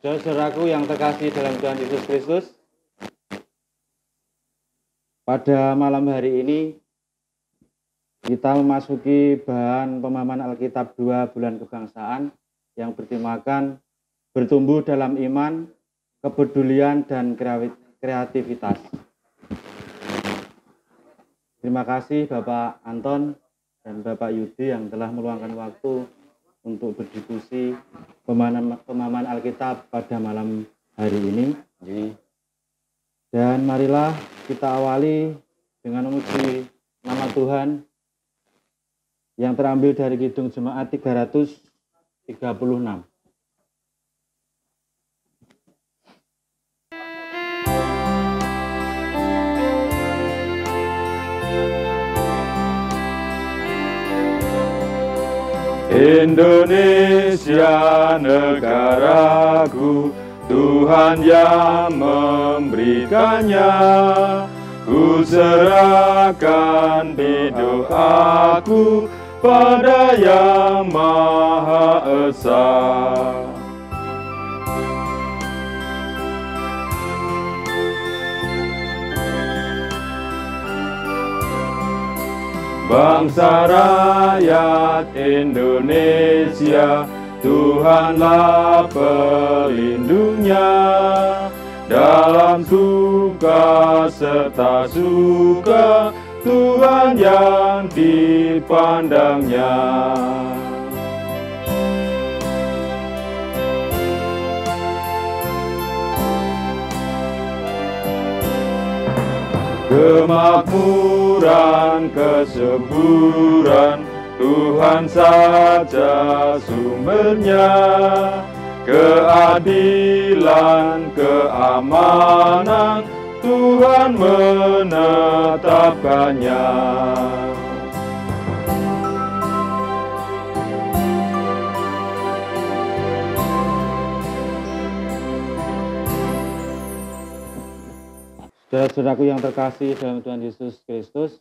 Saudaraku yang terkasih dalam Tuhan Yesus Kristus, pada malam hari ini kita memasuki bahan pemahaman Alkitab 2 bulan kebangsaan yang bertemakan bertumbuh dalam iman, kepedulian, dan kreativitas. Terima kasih Bapak Anton dan Bapak Yudi yang telah meluangkan waktu untuk berdiskusi pemahaman Alkitab pada malam hari ini. Dan marilah kita awali dengan memuji nama Tuhan yang terambil dari Kidung Jemaat 336. Indonesia negaraku, Tuhan yang memberikannya. Ku serahkan hidup aku pada Yang Maha Esa. Bangsa rakyat Indonesia, Tuhanlah pelindungnya. Dalam suka serta suka, Tuhan yang dipandangnya. Kemakmuran, kesuburan, Tuhan saja sumbernya. Keadilan, keamanan, Tuhan menetapkannya. Saudara-saudaraku yang terkasih dalam Tuhan Yesus Kristus,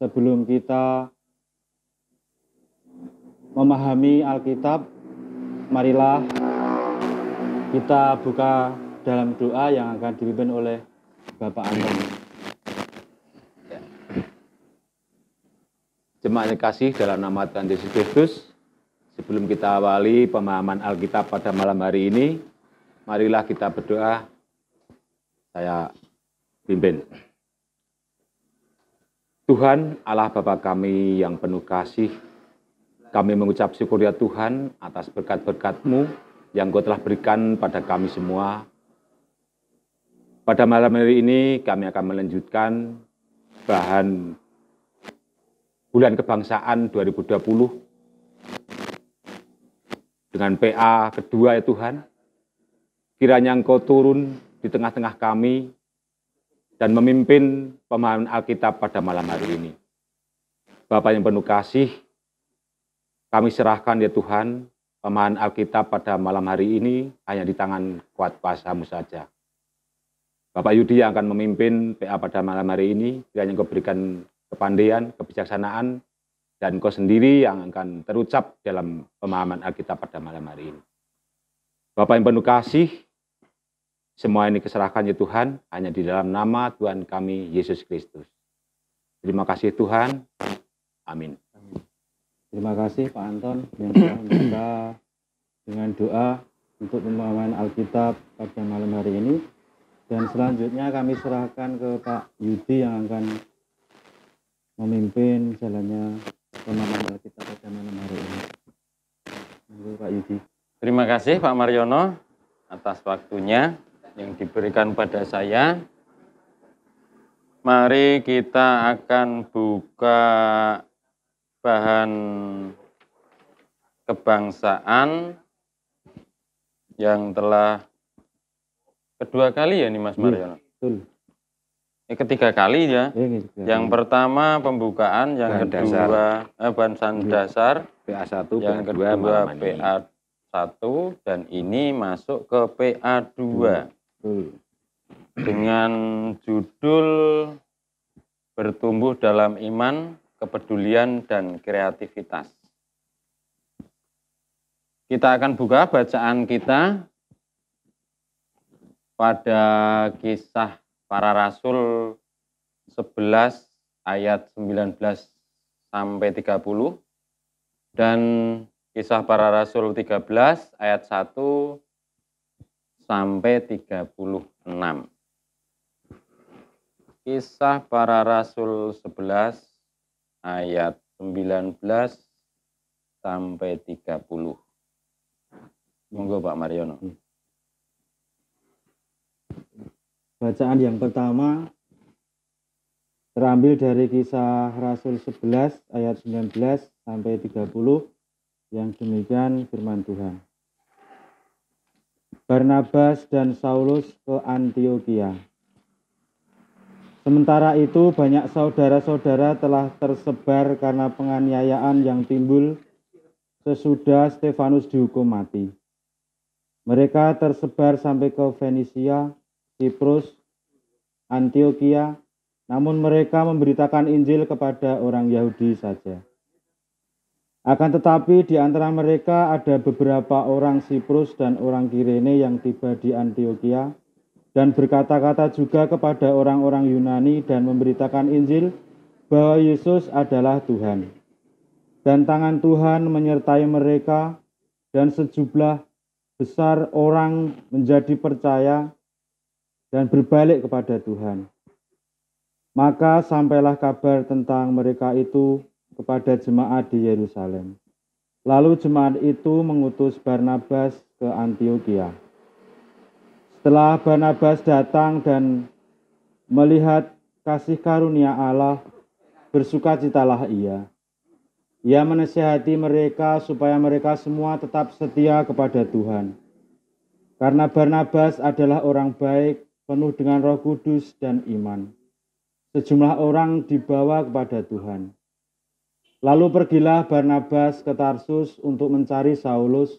sebelum kita memahami Alkitab, marilah kita buka dalam doa yang akan dipimpin oleh Bapak Anton. Jemaat yang kasih dalam nama Tuhan Yesus Kristus, sebelum kita awali pemahaman Alkitab pada malam hari ini, marilah kita berdoa. Saya pimpin. Tuhan Allah Bapa kami yang penuh kasih, kami mengucap syukur ya Tuhan atas berkat-berkat-Mu yang Kau telah berikan pada kami semua. Pada malam hari ini kami akan melanjutkan bahan bulan kebangsaan 2020 dengan PA kedua ya Tuhan. Kiranya Engkau turun di tengah-tengah kami dan memimpin pemahaman Alkitab pada malam hari ini. Bapa yang penuh kasih, kami serahkan ya Tuhan, pemahaman Alkitab pada malam hari ini hanya di tangan kuat kuasa-Mu saja. Bapak Yudi yang akan memimpin PA pada malam hari ini, kiranya Engkau berikan kepandaian, kebijaksanaan, dan Engkau sendiri yang akan terucap dalam pemahaman Alkitab pada malam hari ini. Bapak yang penuh kasih, semua ini keserahkan ya Tuhan, hanya di dalam nama Tuhan kami, Yesus Kristus. Terima kasih Tuhan. Amin. Terima kasih Pak Anton yang telah membuka dengan doa untuk pemahaman Alkitab pada malam hari ini. Dan selanjutnya kami serahkan ke Pak Yudi yang akan memimpin jalannya pemahaman Alkitab pada malam hari ini. Pak Yudi. Terima kasih Pak Mariono atas waktunya yang diberikan pada saya. Mari kita akan buka bahan kebangsaan yang telah kedua kali ya nih Mas Mariono? Betul. Ketiga kali ya. Yang pertama pembukaan, yang bahan kedua bahan dasar, PA1, yang PA2, kedua PA1, dan ini masuk ke PA2. Dengan judul bertumbuh dalam iman, kepedulian, dan kreativitas. Kita akan buka bacaan kita pada Kisah Para Rasul 11 ayat 19 sampai 30 dan Kisah Para Rasul 13 ayat 1 sampai 36. Kisah Para Rasul 11 ayat 19 sampai 30. Monggo Pak Mariono. Bacaan yang pertama terambil dari Kisah Rasul 11 ayat 19 sampai 30 yang demikian firman Tuhan. Barnabas dan Saulus ke Antiokhia. Sementara itu banyak saudara-saudara telah tersebar karena penganiayaan yang timbul sesudah Stefanus dihukum mati. Mereka tersebar sampai ke Fenisia, Siprus, Antiokhia, namun mereka memberitakan Injil kepada orang Yahudi saja. Akan tetapi di antara mereka ada beberapa orang Siprus dan orang Kirene yang tiba di Antiokhia dan berkata-kata juga kepada orang-orang Yunani dan memberitakan Injil bahwa Yesus adalah Tuhan. Dan tangan Tuhan menyertai mereka dan sejumlah besar orang menjadi percaya dan berbalik kepada Tuhan. Maka sampailah kabar tentang mereka itu kepada jemaat di Yerusalem. Lalu jemaat itu mengutus Barnabas ke Antiokhia. Setelah Barnabas datang dan melihat kasih karunia Allah, bersukacitalah ia. Ia menasihati mereka supaya mereka semua tetap setia kepada Tuhan. Karena Barnabas adalah orang baik, penuh dengan Roh Kudus dan iman. Sejumlah orang dibawa kepada Tuhan. Lalu pergilah Barnabas ke Tarsus untuk mencari Saulus,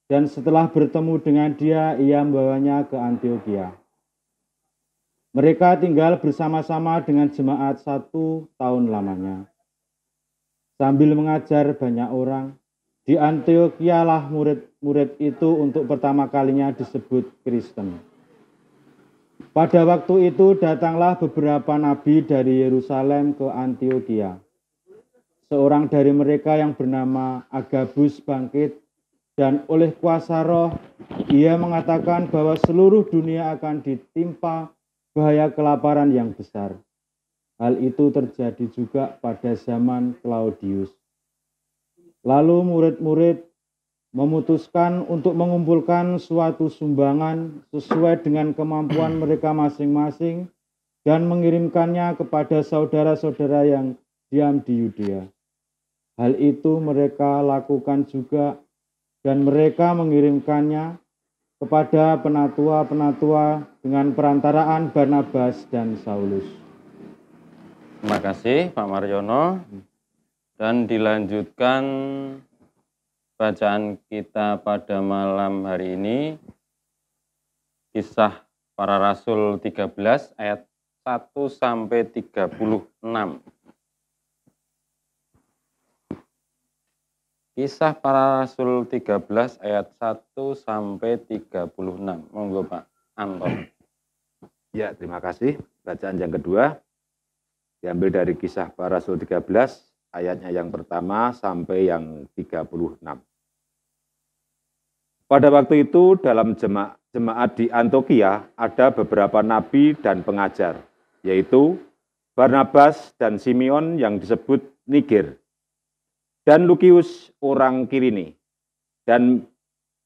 dan setelah bertemu dengan dia, ia membawanya ke Antiokhia. Mereka tinggal bersama-sama dengan jemaat 1 tahun lamanya. Sambil mengajar banyak orang, di Antiokhia lah murid-murid itu untuk pertama kalinya disebut Kristen. Pada waktu itu datanglah beberapa nabi dari Yerusalem ke Antiokhia. Seorang dari mereka yang bernama Agabus bangkit dan oleh kuasa roh ia mengatakan bahwa seluruh dunia akan ditimpa bahaya kelaparan yang besar. Hal itu terjadi juga pada zaman Claudius. Lalu murid-murid memutuskan untuk mengumpulkan suatu sumbangan sesuai dengan kemampuan mereka masing-masing dan mengirimkannya kepada saudara-saudara yang diam di Yudea. Hal itu mereka lakukan juga dan mereka mengirimkannya kepada penatua-penatua dengan perantaraan Barnabas dan Saulus. Terima kasih Pak Mariono. Dan dilanjutkan bacaan kita pada malam hari ini, Kisah Para Rasul 13 ayat 1 sampai 36. Kisah Para Rasul 13 ayat 1 sampai 36. Monggo Pak Anton. Ya, terima kasih. Bacaan yang kedua diambil dari Kisah Para Rasul 13 ayatnya yang pertama sampai yang 36. Pada waktu itu dalam jemaat di Antiokhia ada beberapa nabi dan pengajar, yaitu Barnabas dan Simeon yang disebut Niger, dan Lukius orang Kirene, dan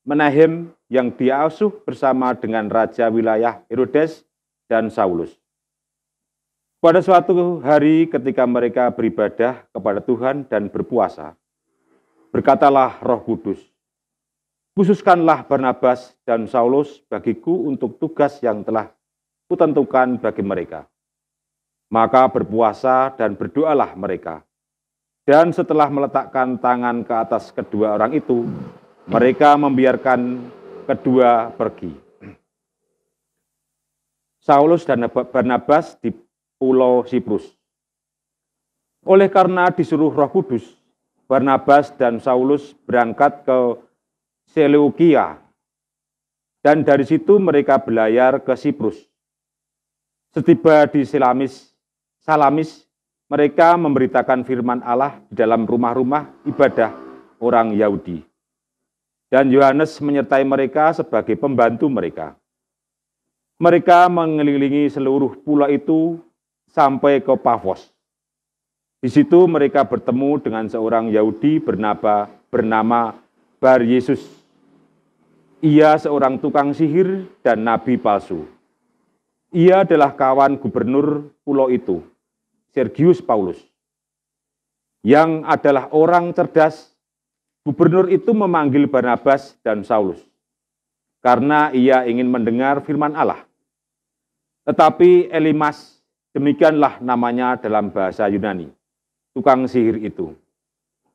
Menahem yang diasuh bersama dengan raja wilayah Herodes dan Saulus. Pada suatu hari ketika mereka beribadah kepada Tuhan dan berpuasa, berkatalah Roh Kudus, "Khususkanlah Barnabas dan Saulus bagiku untuk tugas yang telah kutentukan bagi mereka." Maka berpuasa dan berdoalah mereka. Dan setelah meletakkan tangan ke atas kedua orang itu, mereka membiarkan kedua pergi. Saulus dan Barnabas di Pulau Siprus. Oleh karena disuruh Roh Kudus, Barnabas dan Saulus berangkat ke Seleukia. Dan dari situ mereka berlayar ke Siprus. Setiba di Salamis, mereka memberitakan firman Allah di dalam rumah-rumah ibadah orang Yahudi. Dan Yohanes menyertai mereka sebagai pembantu mereka. Mereka mengelilingi seluruh pulau itu sampai ke Pafos. Di situ mereka bertemu dengan seorang Yahudi bernama Bar Yesus. Ia seorang tukang sihir dan nabi palsu. Ia adalah kawan gubernur pulau itu, Sergius Paulus, yang adalah orang cerdas. Gubernur itu memanggil Barnabas dan Saulus karena ia ingin mendengar firman Allah. Tetapi Elimas, demikianlah namanya dalam bahasa Yunani, tukang sihir itu,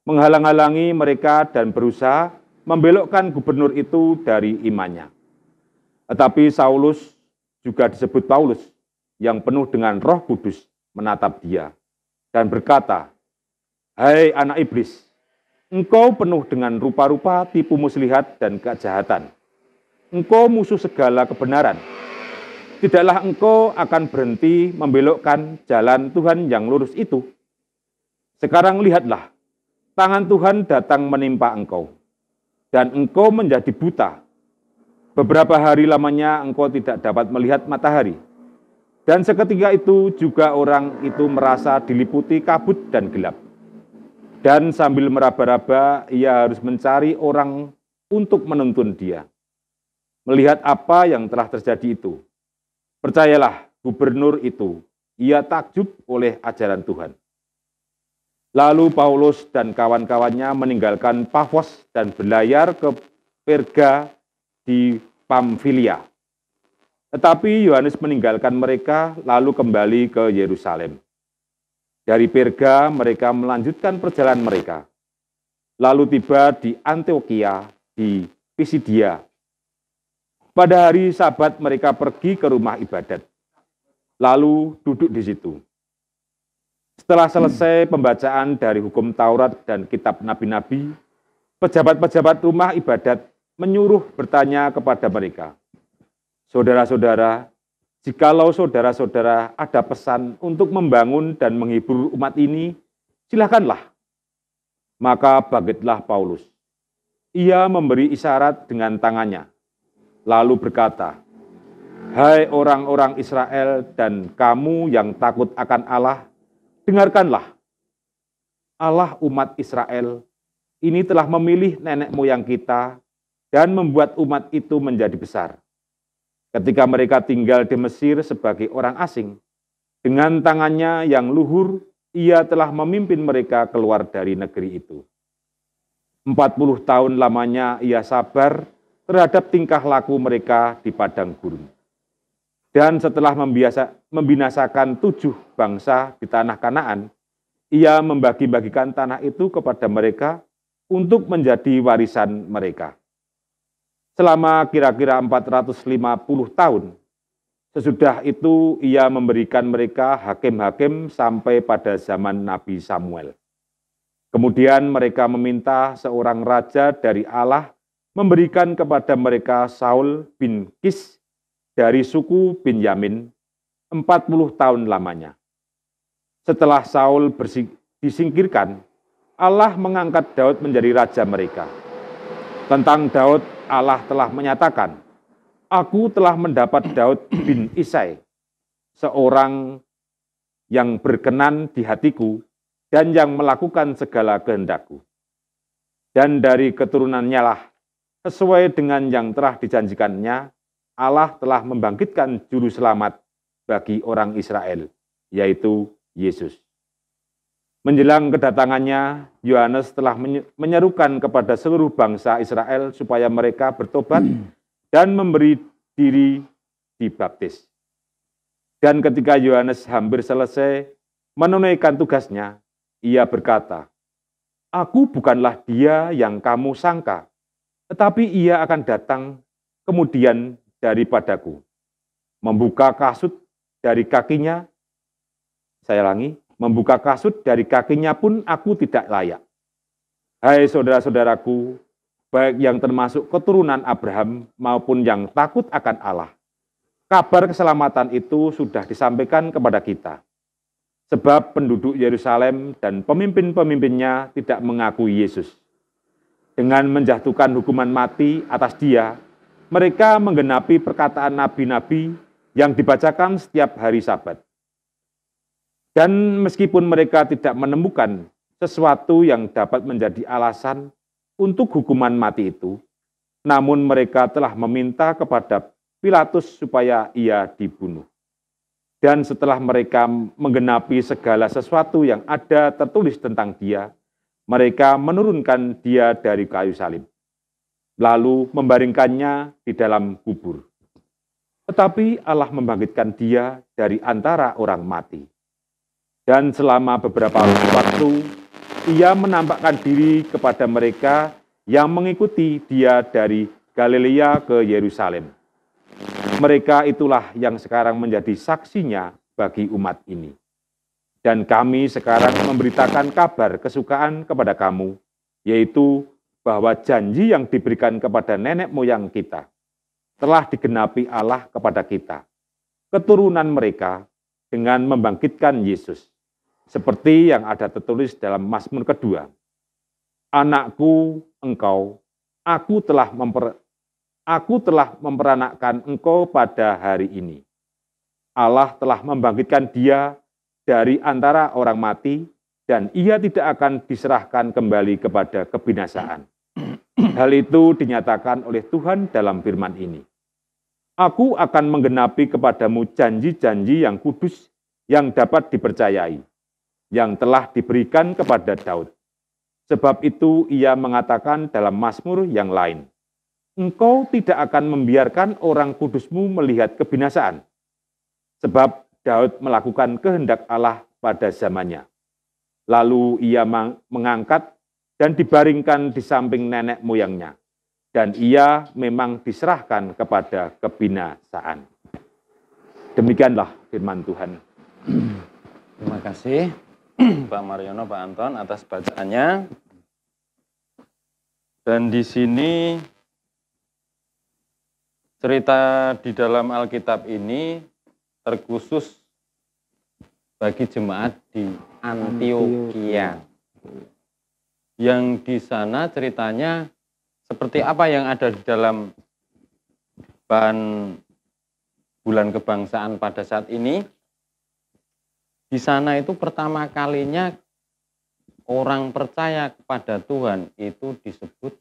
menghalang-halangi mereka dan berusaha membelokkan gubernur itu dari imannya. Tetapi Saulus, juga disebut Paulus, yang penuh dengan Roh Kudus, menatap dia dan berkata, "Hai anak iblis, engkau penuh dengan rupa-rupa tipu muslihat dan kejahatan. Engkau musuh segala kebenaran. Tidaklah engkau akan berhenti membelokkan jalan Tuhan yang lurus itu? Sekarang lihatlah, tangan Tuhan datang menimpa engkau, dan engkau menjadi buta. Beberapa hari lamanya engkau tidak dapat melihat matahari." Dan seketika itu juga orang itu merasa diliputi kabut dan gelap. Dan sambil meraba-raba, ia harus mencari orang untuk menuntun dia. Melihat apa yang telah terjadi itu, percayalah gubernur itu, ia takjub oleh ajaran Tuhan. Lalu Paulus dan kawan-kawannya meninggalkan Pafos dan berlayar ke Perga di Pamfilia. Tetapi Yohanes meninggalkan mereka lalu kembali ke Yerusalem. Dari Perga mereka melanjutkan perjalanan mereka. Lalu tiba di Antioquia di Pisidia. Pada hari Sabat mereka pergi ke rumah ibadat, lalu duduk di situ. Setelah selesai pembacaan dari hukum Taurat dan kitab nabi-nabi, pejabat-pejabat rumah ibadat menyuruh bertanya kepada mereka, "Saudara-saudara, jikalau saudara-saudara ada pesan untuk membangun dan menghibur umat ini, silakanlah." Maka bangkitlah Paulus. Ia memberi isyarat dengan tangannya, lalu berkata, "Hai orang-orang Israel dan kamu yang takut akan Allah, dengarkanlah. Allah umat Israel ini telah memilih nenek moyang kita dan membuat umat itu menjadi besar. Ketika mereka tinggal di Mesir sebagai orang asing, dengan tangannya yang luhur, ia telah memimpin mereka keluar dari negeri itu. 40 tahun lamanya ia sabar terhadap tingkah laku mereka di padang gurun. Dan setelah membinasakan 7 bangsa di tanah Kanaan, ia membagi-bagikan tanah itu kepada mereka untuk menjadi warisan mereka. Selama kira-kira 450 tahun, sesudah itu ia memberikan mereka hakim-hakim sampai pada zaman Nabi Samuel. Kemudian mereka meminta seorang raja dari Allah memberikan kepada mereka Saul bin Kis dari suku Benyamin 40 tahun lamanya. Setelah Saul disingkirkan, Allah mengangkat Daud menjadi raja mereka. Tentang Daud, Allah telah menyatakan, "Aku telah mendapat Daud bin Isai, seorang yang berkenan di hatiku dan yang melakukan segala kehendakku. Dan dari keturunannya lah, sesuai dengan yang telah dijanjikannya, Allah telah membangkitkan juru selamat bagi orang Israel, yaitu Yesus." Menjelang kedatangannya, Yohanes telah menyerukan kepada seluruh bangsa Israel supaya mereka bertobat dan memberi diri dibaptis. Dan ketika Yohanes hampir selesai menunaikan tugasnya, ia berkata, "Aku bukanlah dia yang kamu sangka, tetapi ia akan datang kemudian daripadaku. Membuka kasut dari kakinya," saya ulangi, "membuka kasut dari kakinya pun aku tidak layak. Hai saudara-saudaraku, baik yang termasuk keturunan Abraham maupun yang takut akan Allah. Kabar keselamatan itu sudah disampaikan kepada kita. Sebab penduduk Yerusalem dan pemimpin-pemimpinnya tidak mengakui Yesus. Dengan menjatuhkan hukuman mati atas dia, mereka menggenapi perkataan nabi-nabi yang dibacakan setiap hari Sabat. Dan meskipun mereka tidak menemukan sesuatu yang dapat menjadi alasan untuk hukuman mati itu, namun mereka telah meminta kepada Pilatus supaya ia dibunuh. Dan setelah mereka menggenapi segala sesuatu yang ada tertulis tentang dia, mereka menurunkan dia dari kayu salib, lalu membaringkannya di dalam kubur. Tetapi Allah membangkitkan dia dari antara orang mati. Dan selama beberapa waktu, ia menampakkan diri kepada mereka yang mengikuti dia dari Galilea ke Yerusalem. Mereka itulah yang sekarang menjadi saksinya bagi umat ini. Dan kami sekarang memberitakan kabar kesukaan kepada kamu, yaitu bahwa janji yang diberikan kepada nenek moyang kita telah digenapi Allah kepada kita, keturunan mereka, dengan membangkitkan Yesus. Seperti yang ada tertulis dalam Mazmur kedua. Anakku, engkau, aku telah memperanakkan engkau pada hari ini. Allah telah membangkitkan dia dari antara orang mati, dan ia tidak akan diserahkan kembali kepada kebinasaan. Hal itu dinyatakan oleh Tuhan dalam firman ini. Aku akan menggenapi kepadamu janji-janji yang kudus yang dapat dipercayai, yang telah diberikan kepada Daud. Sebab itu ia mengatakan dalam Mazmur yang lain, engkau tidak akan membiarkan orang kudusmu melihat kebinasaan. Sebab Daud melakukan kehendak Allah pada zamannya. Lalu ia mengangkat dan dibaringkan di samping nenek moyangnya. Dan ia memang diserahkan kepada kebinasaan. Demikianlah firman Tuhan. Terima kasih Pak Mariono, Pak Anton atas bacaannya. Dan di sini cerita di dalam Alkitab ini terkhusus bagi jemaat di Antioquia. Yang di sana ceritanya seperti apa yang ada di dalam bahan bulan kebangsaan pada saat ini. Di sana itu pertama kalinya orang percaya kepada Tuhan itu disebut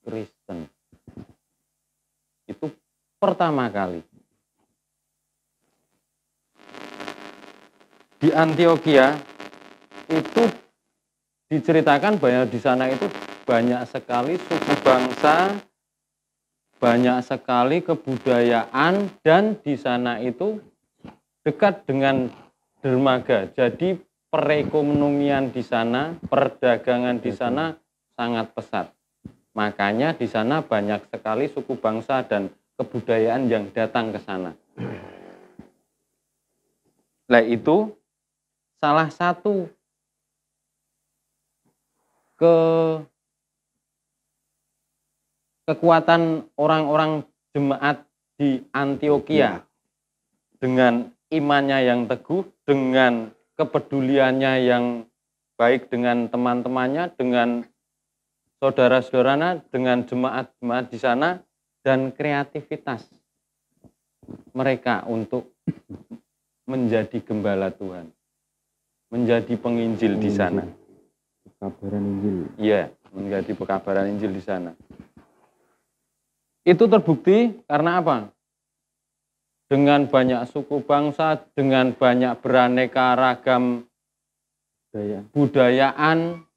Kristen. Itu pertama kali. Di Antioquia itu diceritakan bahwa di sana itu banyak sekali suku bangsa, banyak sekali kebudayaan, dan di sana itu dekat dengan dermaga. Jadi perekonomian di sana, perdagangan di sana sangat pesat. Makanya di sana banyak sekali suku bangsa dan kebudayaan yang datang ke sana. Nah itu salah satu kekuatan orang-orang jemaat di Antioquia dengan imannya yang teguh, dengan kepeduliannya yang baik dengan teman-temannya, dengan saudara-saudaranya, dengan jemaat-jemaat di sana, dan kreativitas mereka untuk menjadi gembala Tuhan, menjadi penginjil di sana. Pekabaran Injil. Iya, menjadi pekabaran Injil di sana. Itu terbukti karena apa? Dengan banyak suku bangsa, dengan banyak beraneka ragam budayaan,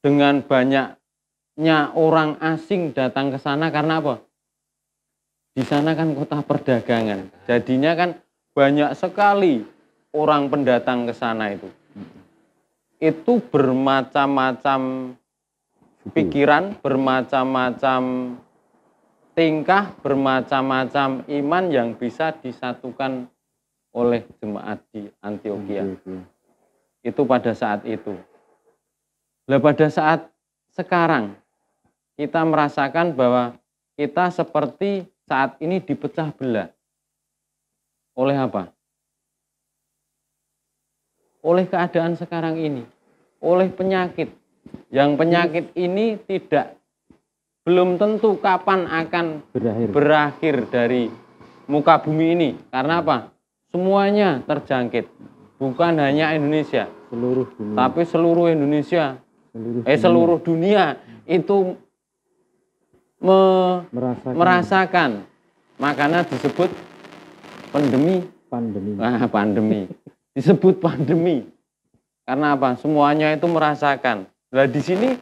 dengan banyaknya orang asing datang ke sana karena apa? Di sana kan kota perdagangan. Jadinya kan banyak sekali orang pendatang ke sana itu. Itu bermacam-macam pikiran, bermacam-macam tingkah, bermacam-macam iman yang bisa disatukan oleh jemaat di Antioquia. Itu pada saat itu. Nah, pada saat sekarang kita merasakan bahwa kita seperti saat ini dipecah belah. Oleh apa? Oleh keadaan sekarang ini, oleh penyakit. Yang penyakit ini belum tentu kapan akan berakhir dari muka bumi ini. Karena apa? Semuanya terjangkit. Bukan hanya Indonesia, seluruh dunia. tapi seluruh Indonesia, seluruh dunia itu merasakan. Makanya disebut pandemi. Pandemi. Disebut pandemi. Karena apa? Semuanya itu merasakan. Nah, di sini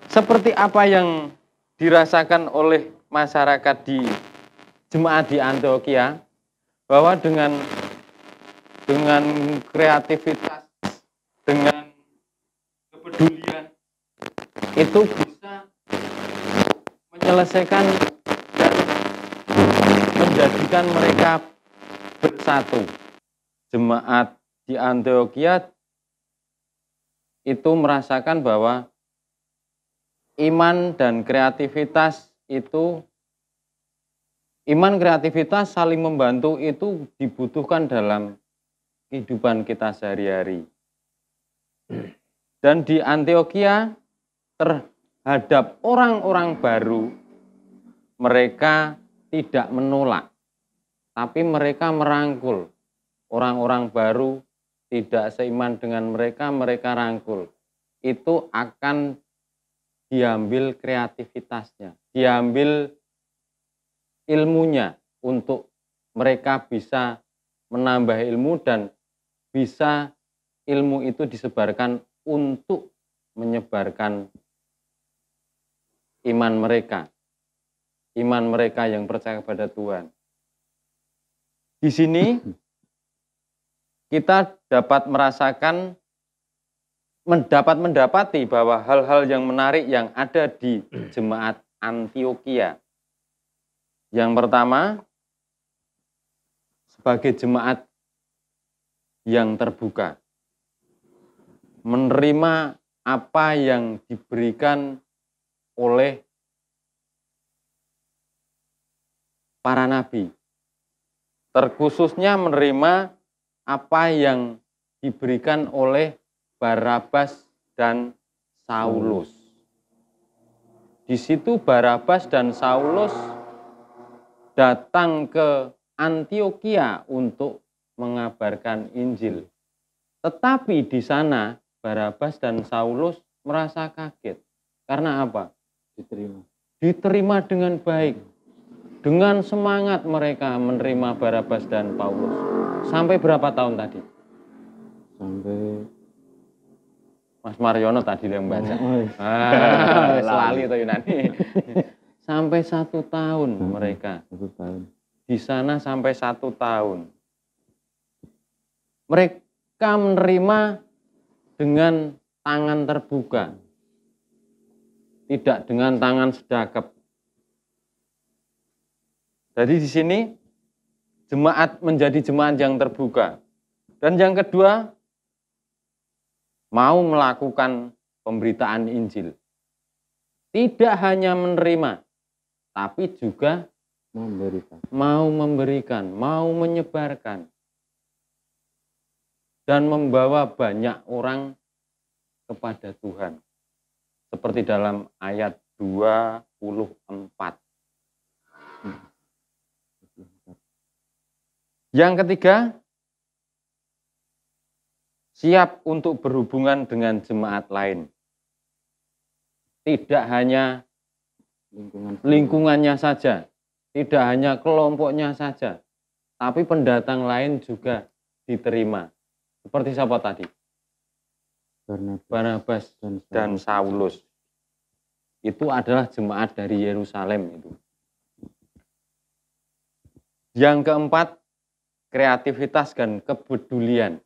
seperti apa yang dirasakan oleh masyarakat di jemaat di Antioquia, bahwa dengan kreativitas, dengan kepedulian, itu bisa menyelesaikan dan menjadikan mereka bersatu. Jemaat di Antioquia itu merasakan bahwa iman kreativitas saling membantu itu dibutuhkan dalam kehidupan kita sehari-hari. Dan di Antioquia terhadap orang-orang baru, mereka tidak menolak, tapi mereka merangkul. Orang-orang baru tidak seiman dengan mereka rangkul. Itu akan diambil kreativitasnya, diambil ilmunya untuk mereka bisa menambah ilmu dan bisa ilmu itu disebarkan untuk menyebarkan iman mereka yang percaya kepada Tuhan. Di sini kita dapat mendapati bahwa hal-hal yang menarik yang ada di jemaat Antioquia. Yang pertama, sebagai jemaat yang terbuka, menerima apa yang diberikan oleh para nabi, terkhususnya menerima apa yang diberikan oleh Barabas dan Saulus. Di situ Barabas dan Saulus datang ke Antioquia untuk mengabarkan Injil. Tetapi di sana Barabas dan Saulus merasa kaget. Karena apa? Diterima dengan baik. Dengan semangat mereka menerima Barabas dan Paulus. Sampai berapa tahun tadi? Sampai Mas Mariono tadi yang baca. Selalu itu Yunani. Sampai 1 tahun mereka. 1 tahun. Di sana sampai 1 tahun. Mereka menerima dengan tangan terbuka. Tidak dengan tangan sedakap. Jadi di sini jemaat menjadi jemaat yang terbuka. Dan yang kedua, mau melakukan pemberitaan Injil. Tidak hanya menerima, tapi juga mau memberikan, mau menyebarkan. Dan membawa banyak orang kepada Tuhan. Seperti dalam ayat 24. Yang ketiga, siap untuk berhubungan dengan jemaat lain. Tidak hanya lingkungannya saja, tidak hanya kelompoknya saja, tapi pendatang lain juga diterima. Seperti siapa tadi? Barnabas dan Saulus. Itu adalah jemaat dari Yerusalem itu. Yang keempat, kreativitas dan kepedulian.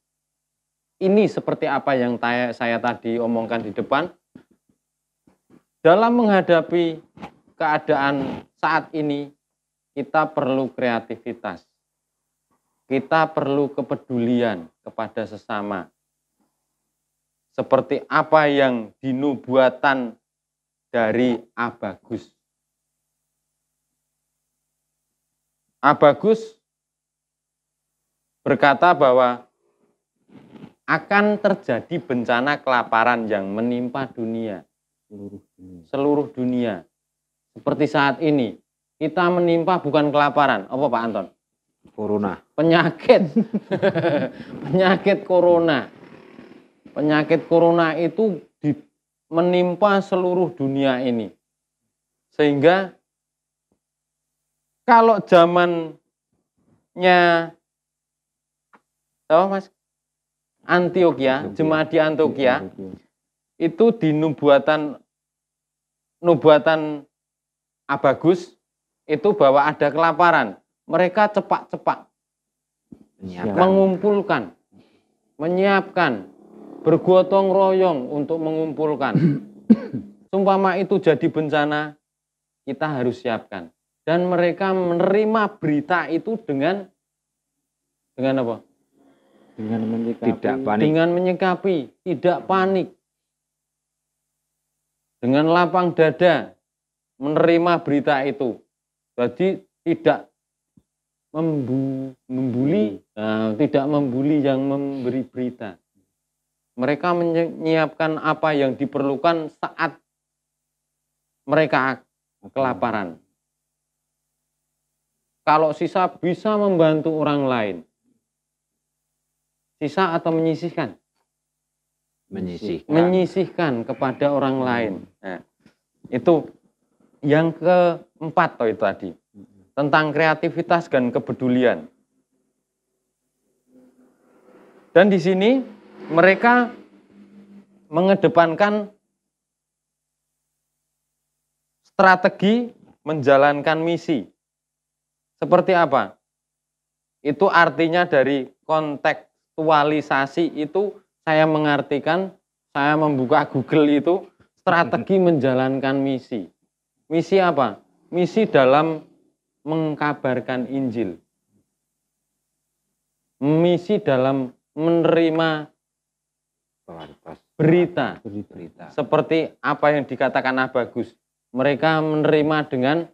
Ini seperti apa yang saya tadi omongkan di depan. Dalam menghadapi keadaan saat ini, kita perlu kreativitas. Kita perlu kepedulian kepada sesama. seperti apa yang dinubuatan dari Abagus. Abagus berkata bahwa akan terjadi bencana kelaparan yang menimpa dunia, seluruh dunia. Seperti saat ini, kita menimpa bukan kelaparan, apa Pak Anton? Corona. Penyakit. Penyakit corona. Penyakit corona itu menimpa seluruh dunia ini. Sehingga kalau zamannya apa Mas? Antioquia, jemaat di Antioquia itu di nubuatan Abagus itu bahwa ada kelaparan. Mereka cepat-cepat mengumpulkan, menyiapkan, bergotong royong untuk mengumpulkan. Sumpama itu jadi bencana, kita harus siapkan. Dan mereka menerima berita itu dengan apa? Dengan menyikapi, Tidak panik. Dengan menyikapi, tidak panik. Dengan lapang dada menerima berita itu. Jadi tidak membuli, tidak membuli yang memberi berita. Mereka menyiapkan apa yang diperlukan saat mereka kelaparan. Kalau sisa bisa membantu orang lain. Sisa atau menyisihkan? Menyisihkan. Menyisihkan kepada orang lain. Nah, itu yang keempat itu tadi. Tentang kreativitas dan kepedulian. Dan di sini mereka mengedepankan strategi menjalankan misi. Seperti apa? Itu artinya dari kontekstualisasi itu saya mengartikan, saya membuka Google itu strategi menjalankan misi. Misi apa? Misi dalam mengkabarkan Injil. Misi dalam menerima berita. Seperti apa yang dikatakan Abagus. Mereka menerima dengan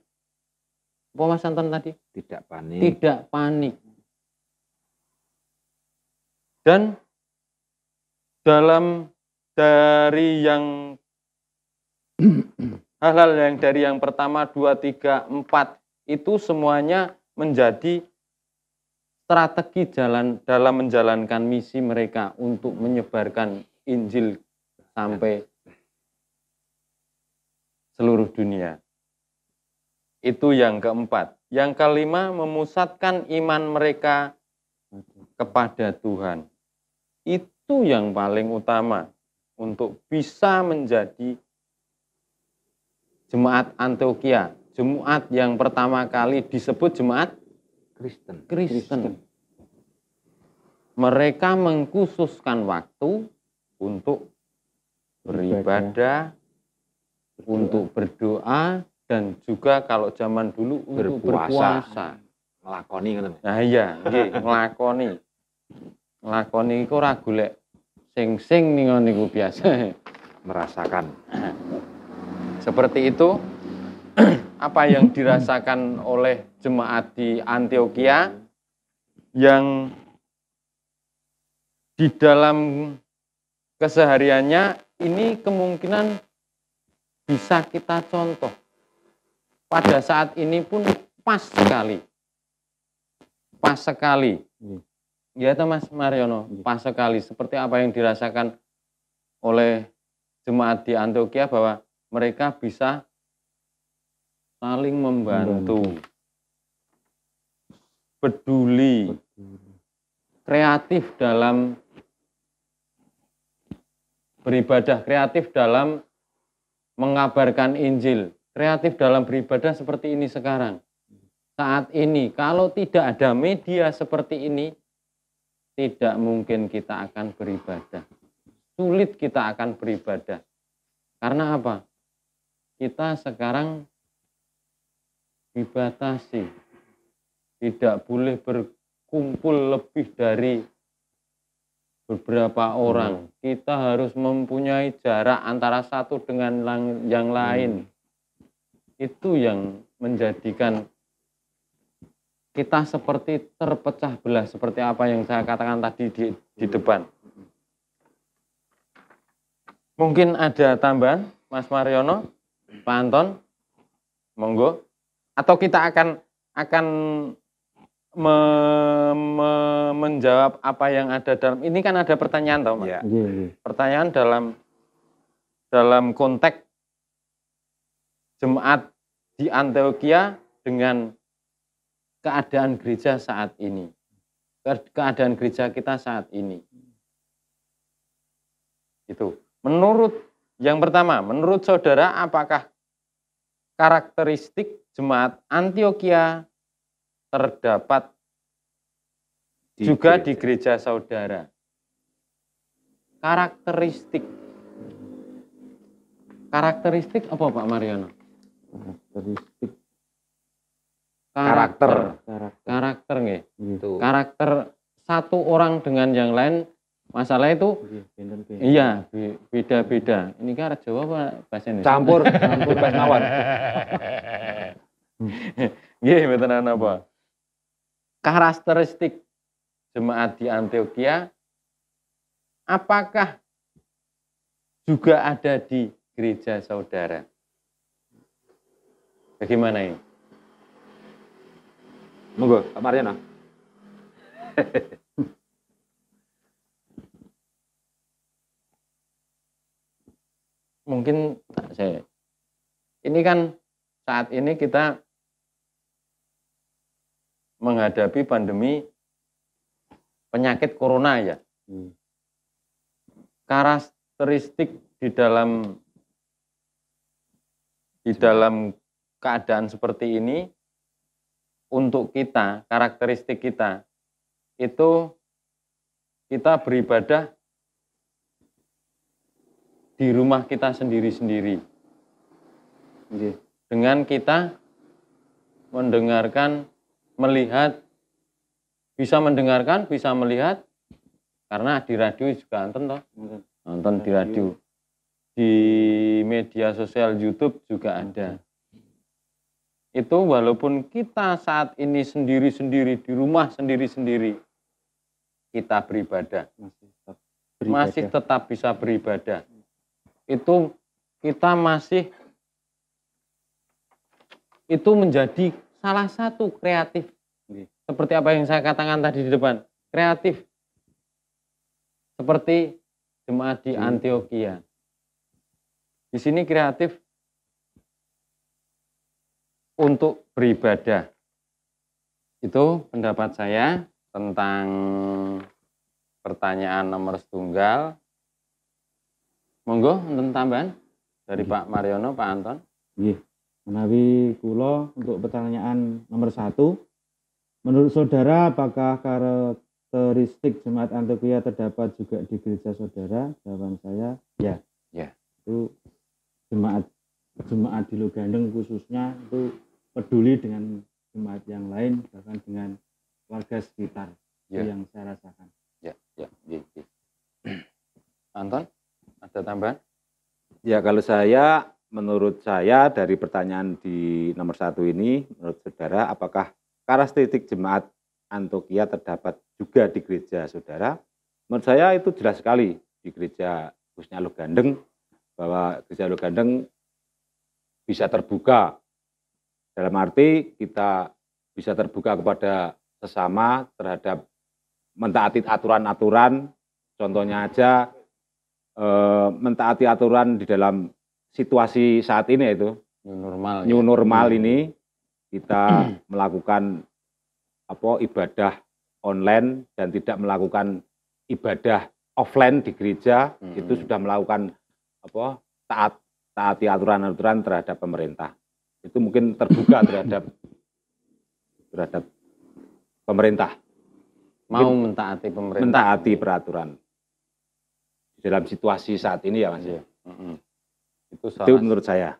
apa Mas Anton tadi? Tidak panik. Tidak panik. Dan dalam dari yang hal-hal yang dari yang pertama, 2, 3, 4 itu semuanya menjadi strategi dalam menjalankan misi mereka untuk menyebarkan Injil sampai seluruh dunia. Itu yang keempat. Yang kelima, memusatkan iman mereka kepada Tuhan. Itu yang paling utama untuk bisa menjadi jemaat Antioquia. Jemaat yang pertama kali disebut jemaat Kristen. Mereka mengkhususkan waktu untuk beribadah, untuk berdoa, dan juga kalau zaman dulu untuk berpuasa. Ngelakoni kan? Nah iya, ngelakoni. Ngelakoni itu ora golek sing-sing niku biasa. Merasakan. Seperti itu apa yang dirasakan oleh jemaat di Antioquia yang di dalam kesehariannya ini kemungkinan bisa kita contoh. Pada saat ini pun pas sekali. Pas sekali. Ya toh Mas Mariono, pas sekali. Seperti apa yang dirasakan oleh jemaat di Antioquia bahwa mereka bisa saling membantu, peduli, kreatif dalam beribadah, kreatif dalam mengabarkan Injil, kreatif dalam beribadah seperti ini sekarang. Saat ini, kalau tidak ada media seperti ini, tidak mungkin kita akan beribadah. Sulit kita akan beribadah. Karena apa? Kita sekarang dibatasi. Tidak boleh berkumpul lebih dari beberapa orang, kita harus mempunyai jarak antara satu dengan yang lain. Itu yang menjadikan kita seperti terpecah belah, seperti apa yang saya katakan tadi di depan. Mungkin ada tambahan, Mas Mariono, Pak Anton, monggo. Atau kita akan menjawab apa yang ada dalam ini, kan ada pertanyaan toh, Mas. Ya. Pertanyaan dalam konteks jemaat di Antioquia dengan keadaan gereja saat ini, keadaan gereja kita saat ini. Itu yang pertama, menurut saudara, apakah karakteristik jemaat Antioquia terdapat juga di gereja saudara? Karakteristik apa, Pak Mariono? Karakter nggih. Karakter satu orang dengan yang lain, masalah itu iya beda-beda. Ini kan Jawa apa bahasa Indonesia? Campur bahasa mawon. Nggih, mboten apa. Karakteristik jemaat di Antioquia apakah juga ada di gereja saudara? Bagaimana ini? Monggo, Pak Mariono. Mungkin ini kan saat ini kita menghadapi pandemi penyakit corona ya. Karakteristik di dalam keadaan seperti ini, untuk kita, karakteristik kita itu kita beribadah di rumah kita sendiri-sendiri. Dengan kita mendengarkan, melihat, bisa mendengarkan, bisa melihat, karena di radio juga nonton di radio. Di media sosial YouTube juga ada. Itu walaupun kita saat ini sendiri-sendiri, di rumah sendiri-sendiri, kita beribadah. Masih tetap bisa beribadah. Itu kita masih, itu menjadi salah satu kreatif. Seperti apa yang saya katakan tadi di depan, kreatif. Seperti jemaat di Antioquia. Di sini kreatif untuk beribadah. Itu pendapat saya tentang pertanyaan nomor setunggal. Monggo untuk tambahan dari Pak Mariono, Pak Anton. Nggih. Menawi kula untuk pertanyaan nomor 1, menurut saudara apakah karakteristik jemaat Antioquia terdapat juga di gereja saudara? Jawaban saya ya. Ya. Itu jemaat di Lugandeng khususnya itu peduli dengan jemaat yang lain, bahkan dengan warga sekitar. Ya. Itu yang saya rasakan. Ya. Anton, ada tambahan? Ya, kalau menurut saya dari pertanyaan di nomor 1 ini, menurut saudara, apakah karakteristik jemaat Antioquia terdapat juga di gereja saudara? Menurut saya itu jelas sekali di gereja khususnya Lugandeng, bahwa gereja Lugandeng bisa terbuka. Dalam arti kita bisa terbuka kepada sesama terhadap mentaati aturan-aturan, contohnya aja mentaati aturan di dalam situasi saat ini, yaitu new normal ini, kita melakukan ibadah online dan tidak melakukan ibadah offline di gereja. Itu sudah melakukan taati aturan-aturan terhadap pemerintah. Itu mungkin terbuka terhadap pemerintah. Mau mentaati pemerintah. Mentaati peraturan dalam situasi saat ini ya, Mas. Itu menurut saya.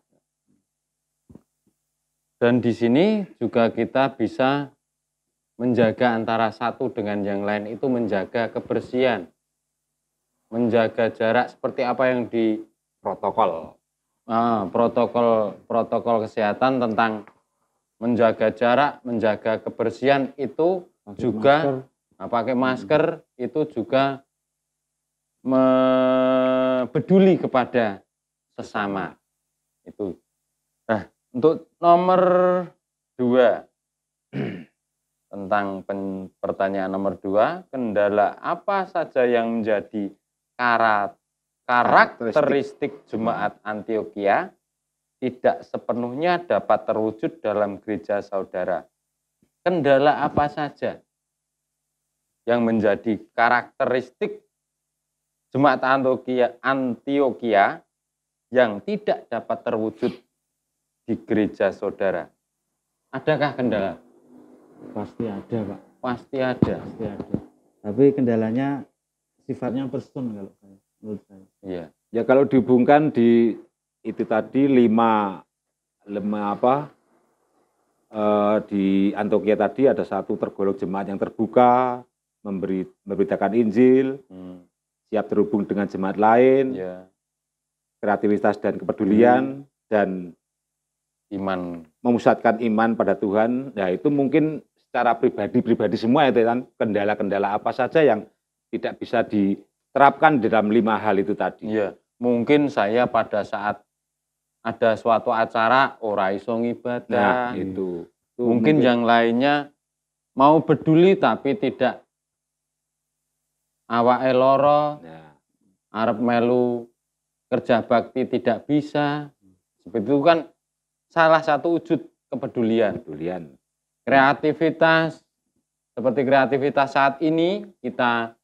Dan di sini juga kita bisa menjaga antara satu dengan yang lain, itu menjaga kebersihan. menjaga jarak seperti apa yang di Protokol. protokol kesehatan tentang menjaga jarak, menjaga kebersihan itu Pakai juga masker. pakai masker itu juga peduli kepada sesama itu. Nah, untuk nomor 2 tentang pertanyaan nomor 2, kendala apa saja yang menjadi karakteristik jemaat Antioquia tidak sepenuhnya dapat terwujud dalam gereja saudara. Kendala apa saja yang menjadi karakteristik jemaat Antioquia yang tidak dapat terwujud di gereja saudara? Adakah kendala? Pasti ada, Pak. Pasti ada. Pasti ada. Tapi kendalanya sifatnya person kalau saya, menurut saya. Iya. Ya kalau dihubungkan di itu tadi di Antioquia tadi ada satu tergolong jemaat yang terbuka, memberitakan Injil, siap terhubung dengan jemaat lain, Ya. kreativitas dan kepedulian, dan Iman. memusatkan iman pada Tuhan. Nah itu mungkin secara pribadi semua itu kan kendala-kendala apa saja yang tidak bisa diterapkan di dalam 5 hal itu tadi. Iya. Mungkin saya pada saat ada suatu acara ora iso ngibadah. Nah itu Mungkin yang lainnya mau peduli tapi tidak awake loro, Nah, arep melu kerja bakti tidak bisa. Seperti itu kan salah satu wujud kepedulian. kepedulian. Kreativitas, seperti kreativitas saat ini kita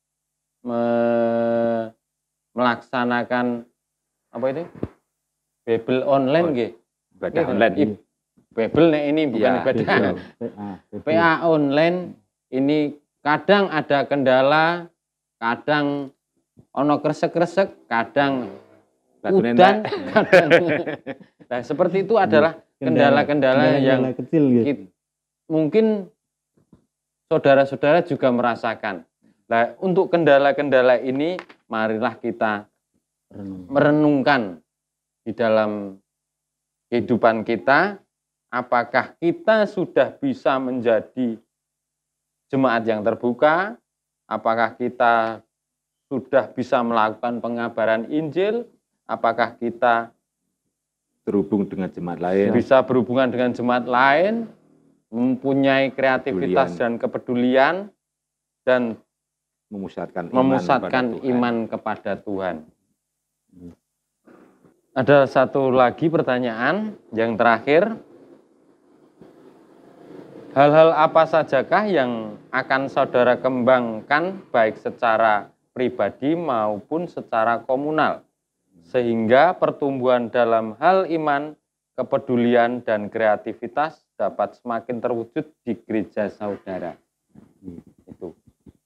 melaksanakan apa itu? Bible online nggih. Ibadah online. Bible nek ini bukan Ya, ibadah. PA. PA online ini kadang ada kendala, kadang ono kresek-kresek, kadang Batu udan, nentek. kadang. Nah, seperti itu adalah kendala-kendala yang kecil gitu. mungkin saudara-saudara juga merasakan. Nah, untuk kendala-kendala ini marilah kita merenungkan di dalam kehidupan kita, apakah kita sudah bisa menjadi jemaat yang terbuka, apakah kita sudah bisa melakukan pengabaran Injil, apakah kita Terhubung dengan jemaat lain. bisa berhubungan dengan jemaat lain, mempunyai kreativitas dan kepedulian, dan Memusatkan iman kepada Tuhan. Ada satu lagi pertanyaan yang terakhir. Hal-hal apa sajakah yang akan saudara kembangkan baik secara pribadi maupun secara komunal, sehingga pertumbuhan dalam hal iman, kepedulian, dan kreativitas dapat semakin terwujud di gereja saudara? Itu.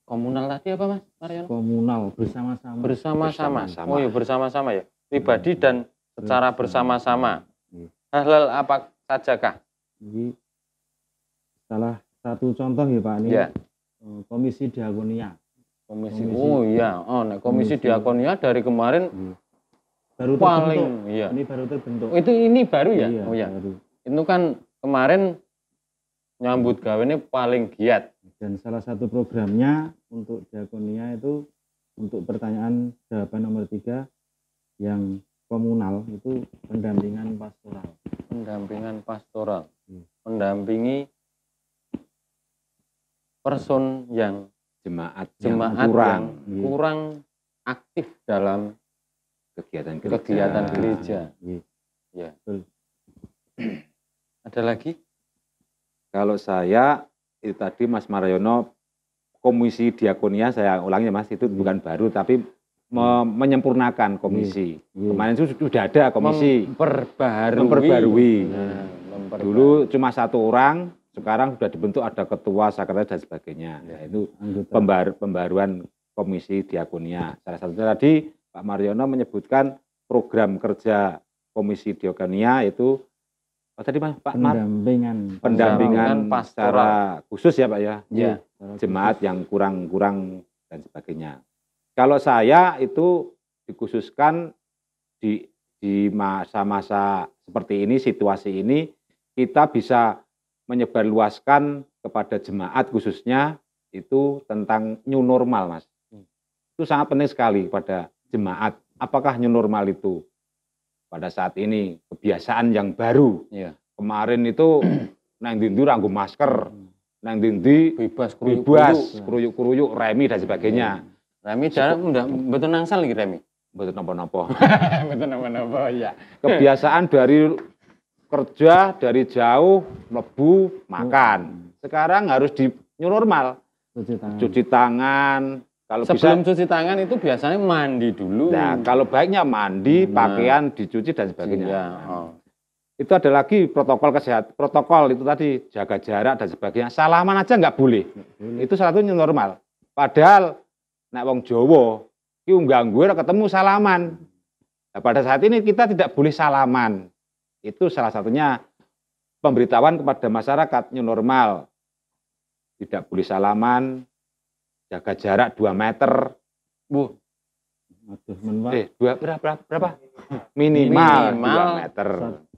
Komunal tadi apa Mas Mariono? Komunal, bersama-sama. Bersama-sama. Bersama-sama. Oh ya bersama-sama ya. Pribadi dan secara bersama-sama. Iya. Hal-hal apa sajakah? Jadi salah satu contoh ya Pak ini Ya. Komisi Diakonia. Komisi. Oh iya. Oh, nek komisi diakonia dari kemarin Baru paling terbentuk. iya. Ini baru terbentuk. Ini baru ya? Iya, Oh ya. baru. Itu kan kemarin nyambut gawe ini paling giat. Dan salah satu programnya untuk diakonia itu untuk pertanyaan jawaban nomor 3 yang komunal itu pendampingan pastoral. Pendampingan pastoral. Hmm. Mendampingi person yang jemaat kurang yang kurang aktif dalam kegiatan gereja. Iya. Ya. Betul. Ada lagi? Kalau saya itu tadi Mas Mariono, komisi diakonia, saya ulangi Mas, itu bukan baru tapi menyempurnakan komisi. Kemarin itu sudah ada komisi. Memperbarui. Dulu cuma 1 orang, sekarang sudah dibentuk ada ketua, sekretaris dan sebagainya. Nah, itu pembaruan komisi diakonia. Salah satunya tadi Pak Mariono menyebutkan program kerja komisi diakonia itu tadi Pak Mar, pendampingan secara khusus ya Pak ya. Ya. Jemaat yang kurang dan sebagainya. Kalau saya itu dikhususkan di masa-masa seperti ini, situasi ini, kita bisa menyebarluaskan kepada jemaat khususnya itu tentang new normal, Mas. Itu sangat penting sekali pada jemaat. Apakah new normal itu pada saat ini kebiasaan yang baru? Iya. Kemarin itu nang dindi nganggo masker, nang dindi Bebas keruyuk-keruyuk, remi dan sebagainya. Remi jarang betul nangsal iki Remi. Betul napa-napa. Betul napa-napa ya. Kebiasaan dari kerja dari jauh mlebu makan. Sekarang harus di new normal. Cuci tangan. Kalau Sebelum bisa, cuci tangan itu biasanya mandi dulu. nah, kalau baiknya mandi, pakaian dicuci dan sebagainya. Iya. Nah, itu ada lagi protokol kesehatan, protokol itu tadi jaga jarak dan sebagainya. Salaman aja nggak boleh. Itu salah satu new normal. Padahal nek wong Jawa ki unggah-ungguh ketemu salaman. Nah, pada saat ini kita tidak boleh salaman. Itu salah satunya pemberitahuan kepada masyarakat new normal. Tidak boleh salaman, jaga jarak 2 meter. Aduh, Berapa? Minimal 2 meter.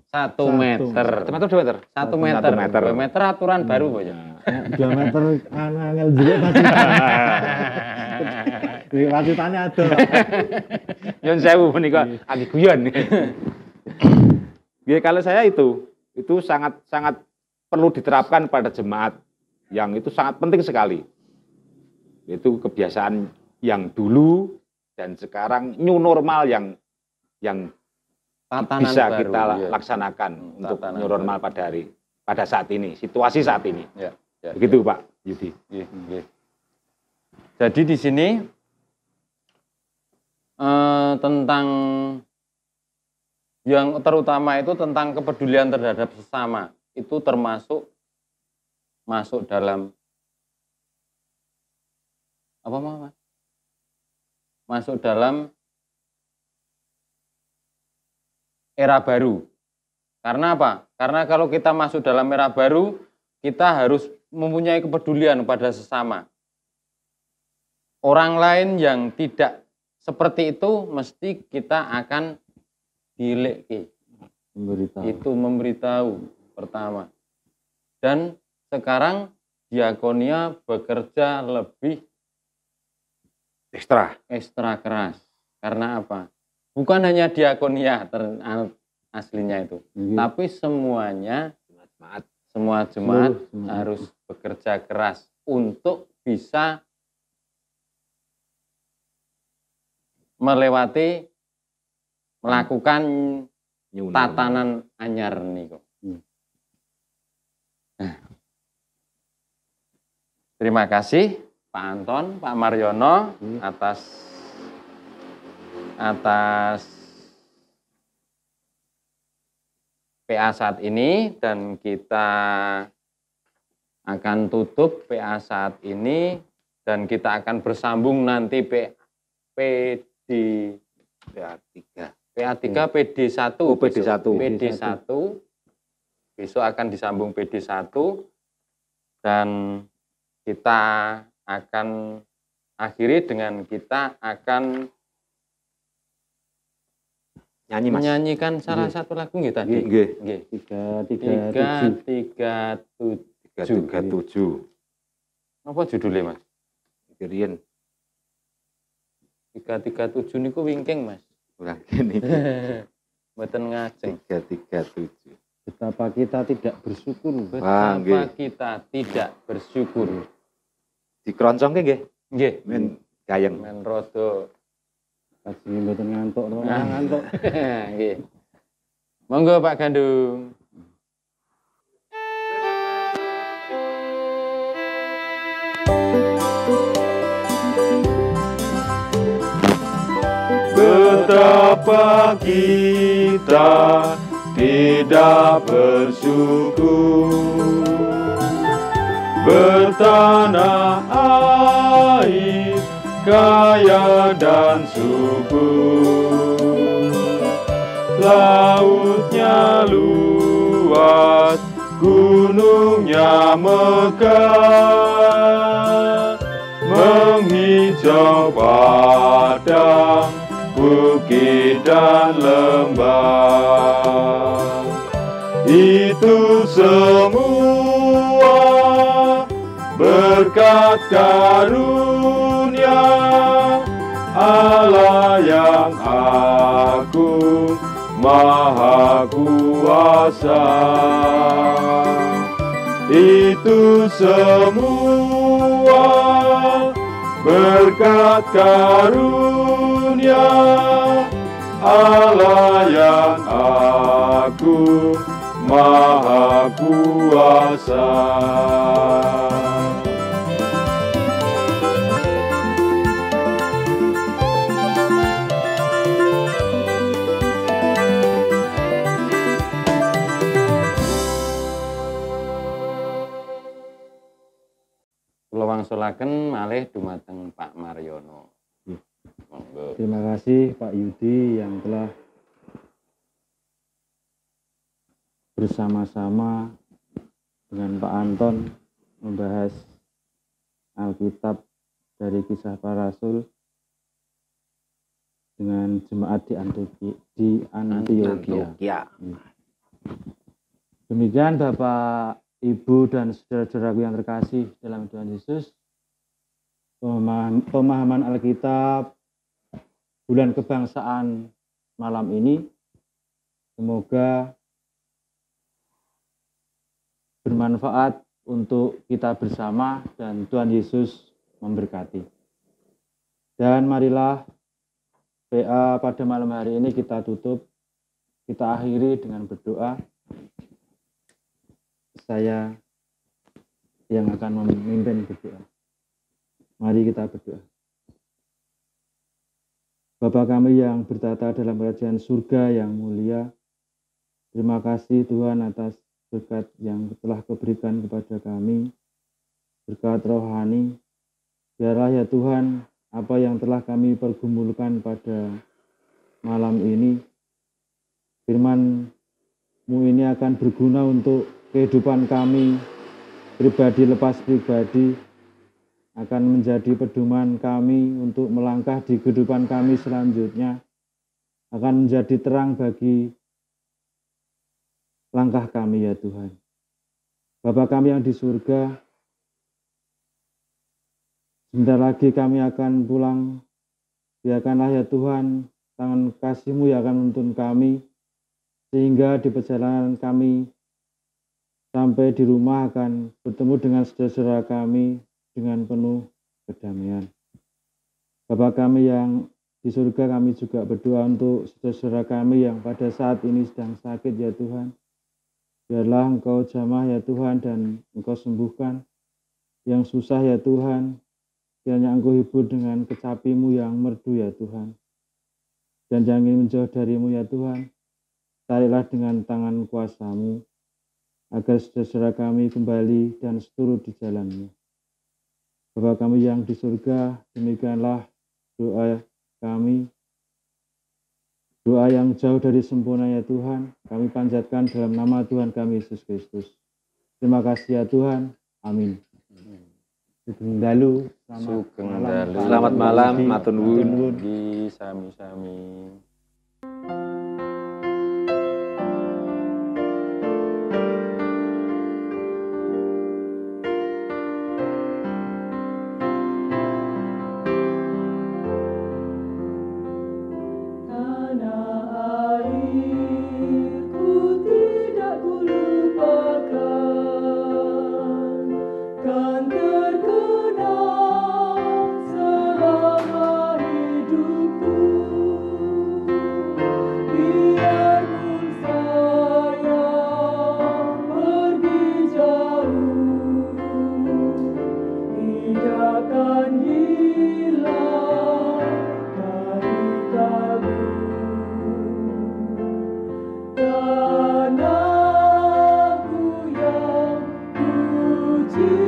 1 meter. 1 meter 2 meter? 1 meter. 2 meter aturan baru Pak. 2 meter angel juga wacitannya ada. Nyun sewu menika agi guyon. Ya, kalau saya itu sangat perlu diterapkan pada jemaat yang itu sangat penting sekali. Itu kebiasaan yang dulu dan sekarang new normal yang Tatanan bisa baru, kita iya. laksanakan untuk Tatanan new normal pada saat ini, situasi saat ini. Ya, ya, Begitu Pak Yudi. ya. Jadi di sini tentang yang terutama itu tentang kepedulian terhadap sesama itu termasuk masuk dalam apa Mas? Masuk dalam era baru. Karena apa? Karena kalau kita masuk dalam era baru, kita harus mempunyai kepedulian pada sesama. Orang lain yang tidak seperti itu mesti kita akan dileki. Itu memberitahu pertama. Dan sekarang diakonia bekerja lebih ekstra keras. Karena apa? Bukan hanya diakonia aslinya itu, tapi semua jemaat harus bekerja keras untuk bisa melakukan tatanan anyar niku. Terima kasih Pak Anton, Pak Mariono atas PA saat ini, dan kita akan tutup PA saat ini dan kita akan bersambung nanti PD3, PD1, besok akan disambung PD1 dan kita akan akhiri dengan kita akan menyanyikan salah satu lagu nggih tadi. Nggih. 337. Apa judulnya Mas? Riyen 337 niku wingking Mas. ora kene. Mboten ngajeng. 337. Betapa kita tidak bersyukur. Betapa kita tidak bersyukur. Dikroncongke nggih. Nggih. Men gayeng. Men rada Kasih mboten ngantuk, ngantuk. nggih. Monggo Pak Gandung. Betapa kita tidak bersyukur, bertanah air kaya dan subur, lautnya luas, gunungnya megah, hijau padang, bukit dan lembah. Itu semua berkat karunia Allah yang agung, Maha Kuasa. Itu semua berkat karunia Allah yang agung, Maha Kuasa. Kula wangsulaken malih dumateng Pak Mariono. Monggo. Terima kasih Pak Yudi yang telah bersama-sama dengan Pak Anton membahas Alkitab dari Kisah Para Rasul dengan jemaat di Antioquia. Demikian Bapak, Ibu, dan saudara-saudaraku yang terkasih dalam Tuhan Yesus, pemahaman Alkitab bulan kebangsaan malam ini semoga bermanfaat untuk kita bersama dan Tuhan Yesus memberkati. Dan marilah PA pada malam hari ini kita tutup, kita akhiri dengan berdoa. Saya yang akan memimpin berdoa. Mari kita berdoa. Bapa kami yang bertata dalam kerajaan surga yang mulia, terima kasih Tuhan atas berkat yang telah Kau berikan kepada kami, berkat rohani. Biarlah ya Tuhan, apa yang telah kami pergumulkan pada malam ini, firman-Mu ini akan berguna untuk kehidupan kami pribadi lepas pribadi, akan menjadi pedoman kami untuk melangkah di kehidupan kami selanjutnya, akan menjadi terang bagi langkah kami ya Tuhan. Bapa kami yang di surga, sebentar lagi kami akan pulang. Biarkanlah ya Tuhan, tangan kasih-Mu yang akan menuntun kami, sehingga di perjalanan kami sampai di rumah akan bertemu dengan saudara-saudara kami dengan penuh kedamaian. Bapa kami yang di surga, kami juga berdoa untuk saudara-saudara kami yang pada saat ini sedang sakit ya Tuhan. Biarlah Engkau jamah ya Tuhan dan Engkau sembuhkan. Yang susah ya Tuhan, kiranya Engkau hibur dengan kecapi-Mu yang merdu ya Tuhan. Dan jangan ingin menjauh dari-Mu ya Tuhan. Tariklah dengan tangan kuasa-Mu, agar saudara-saudara kami kembali dan seturut di jalan-Mu. Bapa kami yang di surga, demikianlah doa kami. Doa yang jauh dari sempurna ya Tuhan, kami panjatkan dalam nama Tuhan kami Yesus Kristus. Terima kasih ya Tuhan. Amin. Sugeng dalu. Selamat malam, matur nuwun. Di sami-sami. Dan aku yang puji